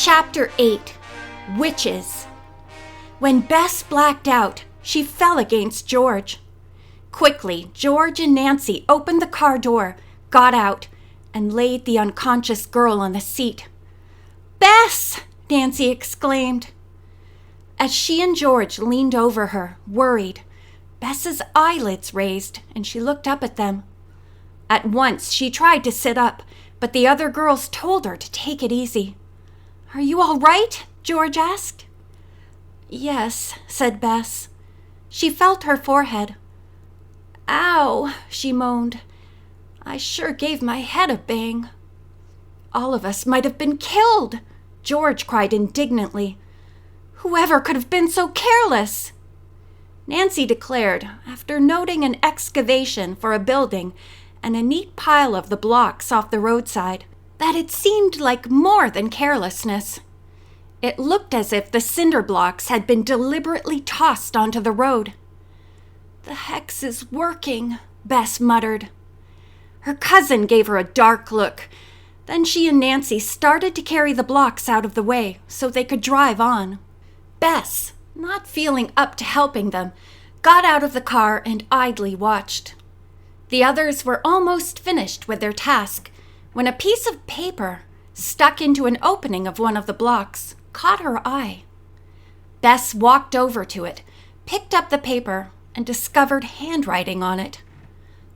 Chapter 8. Witches. When Bess blacked out, she fell against George. Quickly, George and Nancy opened the car door, got out, and laid the unconscious girl on the seat. "Bess!" Nancy exclaimed. As she and George leaned over her, worried, Bess's eyelids raised and she looked up at them. At once she tried to sit up, but the other girls told her to take it easy. "Are you all right?" George asked. "Yes," said Bess. She felt her forehead. "Ow," she moaned. "I sure gave my head a bang." "All of us might have been killed," George cried indignantly. "Whoever could have been so careless?" Nancy declared, after noting an excavation for a building and a neat pile of the blocks off the roadside, that it seemed like more than carelessness. It looked as if the cinder blocks had been deliberately tossed onto the road. "The hex is working," Bess muttered. Her cousin gave her a dark look. Then she and Nancy started to carry the blocks out of the way so they could drive on. Bess, not feeling up to helping them, got out of the car and idly watched. The others were almost finished with their task when a piece of paper, stuck into an opening of one of the blocks, caught her eye. Bess walked over to it, picked up the paper, and discovered handwriting on it.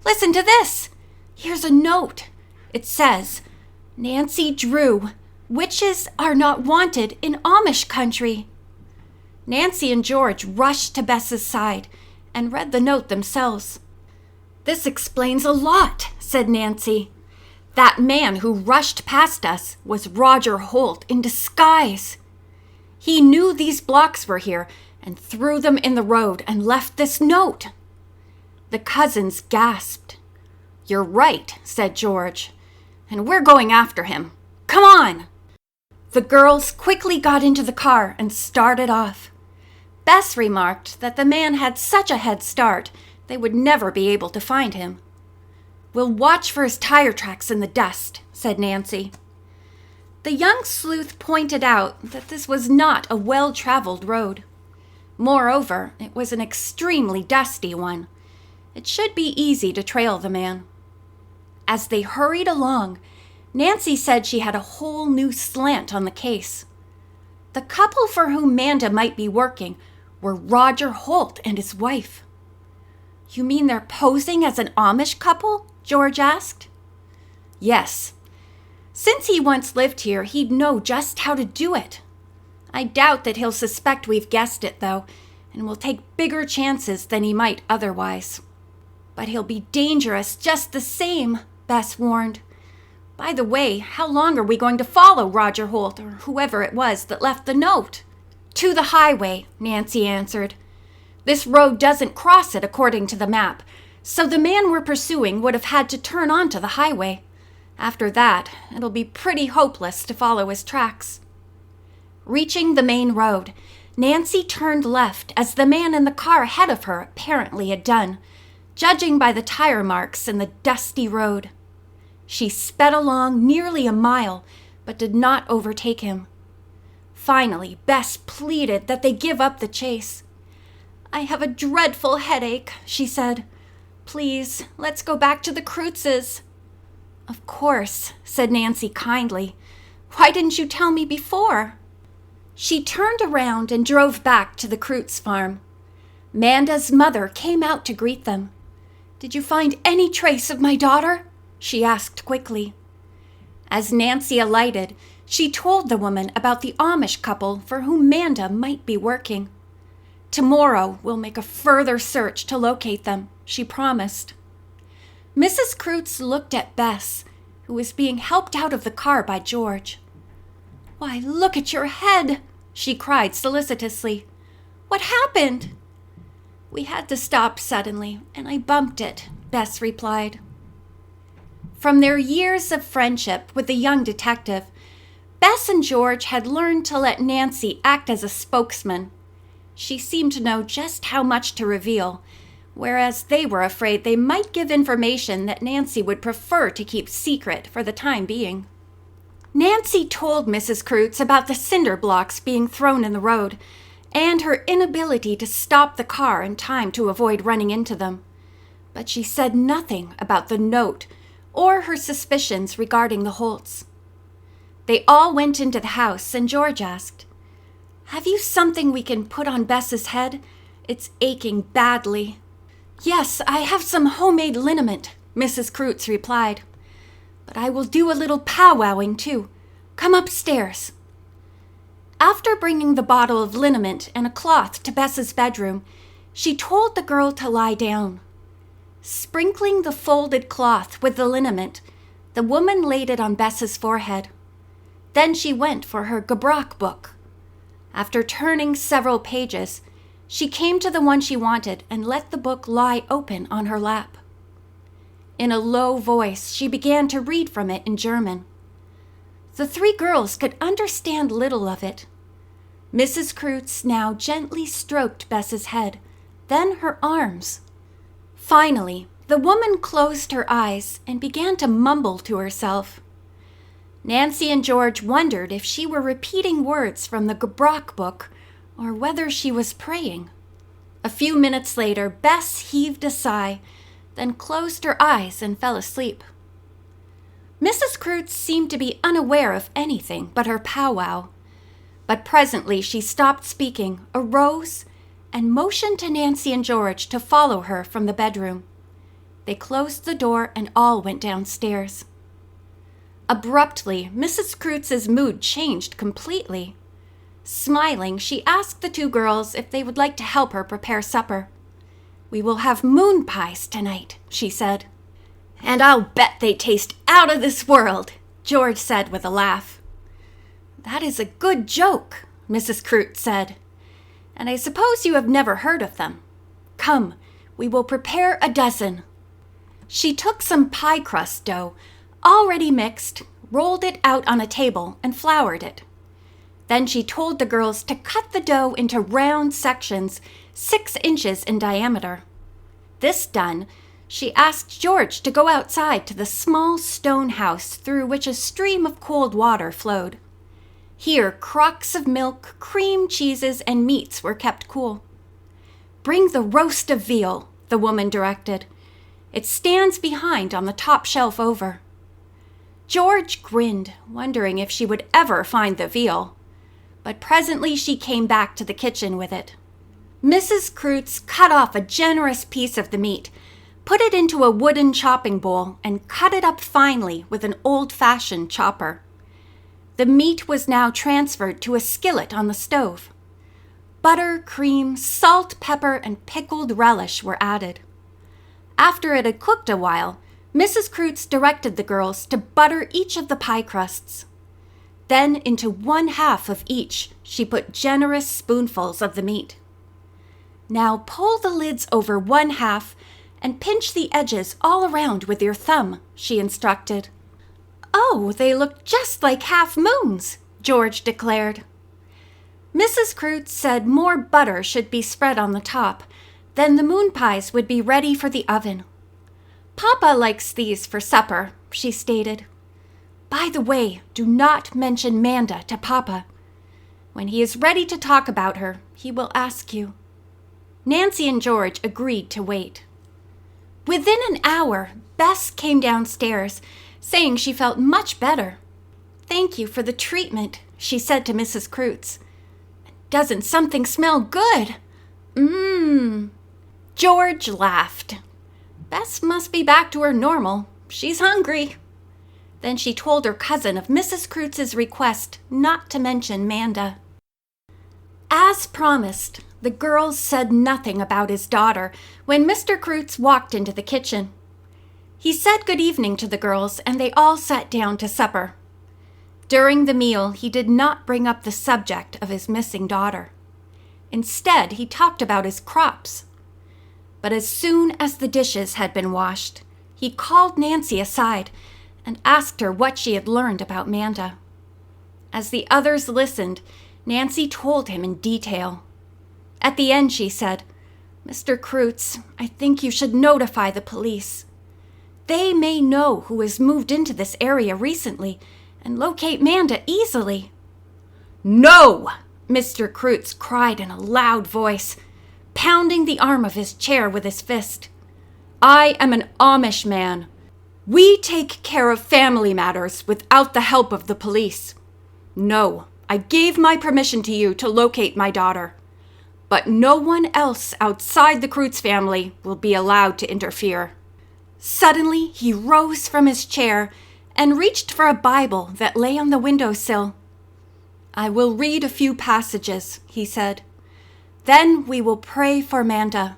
"Listen to this! Here's a note. It says, 'Nancy Drew, witches are not wanted in Amish country.'" Nancy and George rushed to Bess's side and read the note themselves. "This explains a lot," said Nancy. "That man who rushed past us was Roger Holt in disguise. He knew these blocks were here and threw them in the road and left this note." The cousins gasped. "You're right," said George, "and we're going after him. Come on!" The girls quickly got into the car and started off. Bess remarked that the man had such a head start they would never be able to find him. "We'll watch for his tire tracks in the dust," said Nancy. The young sleuth pointed out that this was not a well-traveled road. Moreover, it was an extremely dusty one. It should be easy to trail the man. As they hurried along, Nancy said she had a whole new slant on the case. The couple for whom Manda might be working were Roger Holt and his wife. "You mean they're posing as an Amish couple?" George asked. "Yes. Since he once lived here, he'd know just how to do it. I doubt that he'll suspect we've guessed it, though, and will take bigger chances than he might otherwise. But he'll be dangerous just the same," Bess warned. "By the way, how long are we going to follow Roger Holt, or whoever it was that left the note?" "To the highway," Nancy answered. "This road doesn't cross it according to the map, so the man we're pursuing would have had to turn onto the highway. After that, it'll be pretty hopeless to follow his tracks." Reaching the main road, Nancy turned left as the man in the car ahead of her apparently had done, judging by the tire marks in the dusty road. She sped along nearly a mile, but did not overtake him. Finally, Bess pleaded that they give up the chase. "I have a dreadful headache," she said. "Please, let's go back to the Kreutzes." "Of course," said Nancy kindly. "Why didn't you tell me before?" She turned around and drove back to the Kreutz farm. Manda's mother came out to greet them. "Did you find any trace of my daughter?" she asked quickly. As Nancy alighted, she told the woman about the Amish couple for whom Manda might be working. "Tomorrow we'll make a further search to locate them," she promised. Mrs. Kreutz looked at Bess, who was being helped out of the car by George. "Why, look at your head," she cried solicitously. "What happened?" "We had to stop suddenly, and I bumped it," Bess replied. From their years of friendship with the young detective, Bess and George had learned to let Nancy act as a spokesman. She seemed to know just how much to reveal, whereas they were afraid they might give information that Nancy would prefer to keep secret for the time being. Nancy told Mrs. Kreutz about the cinder blocks being thrown in the road and her inability to stop the car in time to avoid running into them. But she said nothing about the note or her suspicions regarding the Holts. They all went into the house, and George asked, "Have you something we can put on Bess's head? It's aching badly." "Yes, I have some homemade liniment," Mrs. Kreutz replied. "But I will do a little powwowing, too. Come upstairs." After bringing the bottle of liniment and a cloth to Bess's bedroom, she told the girl to lie down. Sprinkling the folded cloth with the liniment, the woman laid it on Bess's forehead. Then she went for her Audiobook. After turning several pages, she came to the one she wanted and let the book lie open on her lap. In a low voice, she began to read from it in German. The three girls could understand little of it. Mrs. Kreutz now gently stroked Bess's head, then her arms. Finally, the woman closed her eyes and began to mumble to herself. Nancy and George wondered if she were repeating words from the Audiobook or whether she was praying. A few minutes later, Bess heaved a sigh, then closed her eyes and fell asleep. Mrs. Kreutz seemed to be unaware of anything but her powwow. But presently she stopped speaking, arose, and motioned to Nancy and George to follow her from the bedroom. They closed the door and all went downstairs. Abruptly, Mrs. Kreutz's mood changed completely. Smiling, she asked the two girls if they would like to help her prepare supper. "We will have moon pies tonight," she said. "And I'll bet they taste out of this world," George said with a laugh. "That is a good joke," Mrs. Kreutz said. "And I suppose you have never heard of them. Come, we will prepare a dozen." She took some pie crust dough, already mixed, rolled it out on a table, and floured it. Then she told the girls to cut the dough into round sections 6 inches in diameter. This done, she asked George to go outside to the small stone house through which a stream of cold water flowed. Here, crocks of milk, cream, cheeses, and meats were kept cool. "Bring the roast of veal," the woman directed. "It stands behind on the top shelf over." George grinned, wondering if she would ever find the veal. But presently she came back to the kitchen with it. Mrs. Kreutz cut off a generous piece of the meat, put it into a wooden chopping bowl, and cut it up finely with an old-fashioned chopper. The meat was now transferred to a skillet on the stove. Butter, cream, salt, pepper, and pickled relish were added. After it had cooked a while, Mrs. Kreutz directed the girls to butter each of the pie crusts. Then into 1/2 of each, she put generous spoonfuls of the meat. "Now pull the lids over 1/2 and pinch the edges all around with your thumb," she instructed. "Oh, they look just like half moons," George declared. Mrs. Kreutz said more butter should be spread on the top, then the moon pies would be ready for the oven. "Papa likes these for supper," she stated. "By the way, do not mention Manda to Papa. When he is ready to talk about her, he will ask you." Nancy and George agreed to wait. Within an hour, Bess came downstairs, saying she felt much better. "Thank you for the treatment," she said to Mrs. Kreutz. "Doesn't something smell good? Mmm." George laughed. "Bess must be back to her normal. She's hungry." Then she told her cousin of Mrs. Kreutz's request not to mention Manda. As promised, the girls said nothing about his daughter when Mr. Kreutz walked into the kitchen. He said good evening to the girls, and they all sat down to supper. During the meal, he did not bring up the subject of his missing daughter. Instead, he talked about his crops. But as soon as the dishes had been washed, he called Nancy aside and asked her what she had learned about Manda. As the others listened, Nancy told him in detail. At the end, she said, "Mr. Kreutz, I think you should notify the police. They may know who has moved into this area recently and locate Manda easily." "No!" Mr. Kreutz cried in a loud voice, pounding the arm of his chair with his fist. "I am an Amish man. We take care of family matters without the help of the police. No, I gave my permission to you to locate my daughter, but no one else outside the Kreutz family will be allowed to interfere." Suddenly, he rose from his chair and reached for a Bible that lay on the windowsill. "I will read a few passages," he said. "Then we will pray for Manda."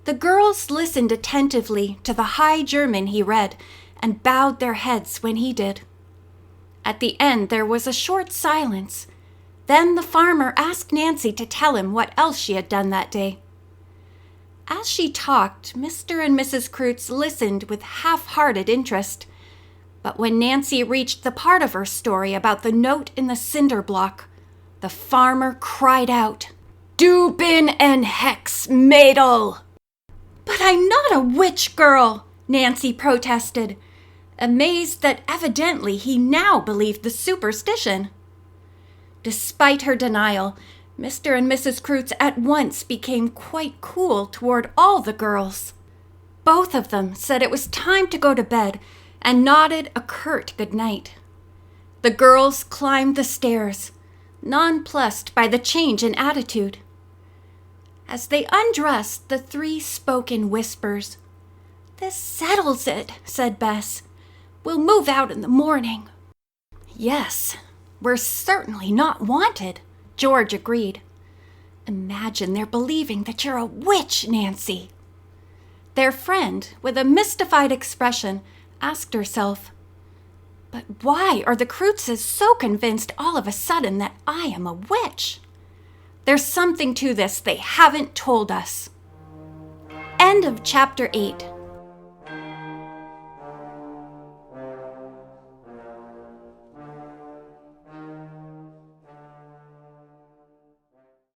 The girls listened attentively to the High German he read and bowed their heads when he did. At the end, there was a short silence. Then the farmer asked Nancy to tell him what else she had done that day. As she talked, Mr. and Mrs. Kreutz listened with half-hearted interest. But when Nancy reached the part of her story about the note in the cinder block, the farmer cried out, "Du bin ein Hexmädel!" "But I'm not a witch girl," Nancy protested, amazed that evidently he now believed the superstition. Despite her denial, Mr. and Mrs. Kreutz at once became quite cool toward all the girls. Both of them said it was time to go to bed and nodded a curt good night. The girls climbed the stairs, nonplussed by the change in attitude. As they undressed, the three spoke in whispers. "This settles it," said Bess. "We'll move out in the morning." "Yes, we're certainly not wanted," George agreed. "Imagine their believing that you're a witch, Nancy." Their friend, with a mystified expression, asked herself, "But why are the Kreutzes so convinced all of a sudden that I am a witch? There's something to this they haven't told us." End of chapter 8.